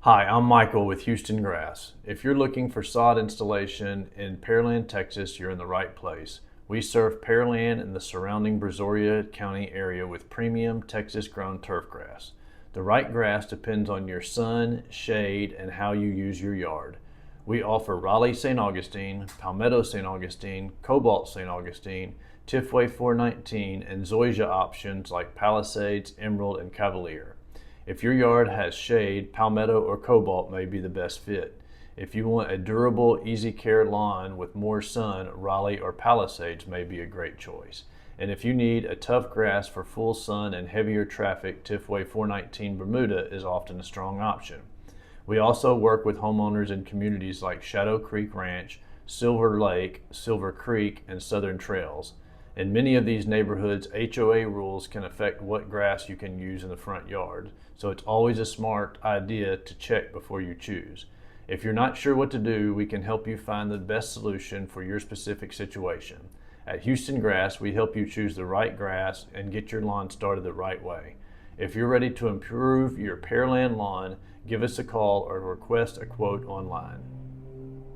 Hi, I'm Michael with Houston Grass. If you're looking for sod installation in Pearland, Texas, you're in the right place. We serve Pearland and the surrounding Brazoria County area with premium Texas-grown turf grass. The right grass depends on your sun, shade, and how you use your yard. We offer Raleigh St. Augustine, Palmetto St. Augustine, Cobalt St. Augustine, Tifway 419, and Zoysias options like Palisades, Emerald, and Cavalier. If your yard has shade, Palmetto or Cobalt may be the best fit. If you want a durable, easy care lawn with more sun, Raleigh or Palisades may be a great choice. And if you need a tough grass for full sun and heavier traffic, Tifway 419 Bermuda is often a strong option. We also work with homeowners in communities like Shadow Creek Ranch, Silver Lake, Silver Creek, and Southern Trails. In many of these neighborhoods, HOA rules can affect what grass you can use in the front yard, so it's always a smart idea to check before you choose. If you're not sure what to do, we can help you find the best solution for your specific situation. At Houston Grass, we help you choose the right grass and get your lawn started the right way. If you're ready to improve your Pearland lawn, give us a call or request a quote online.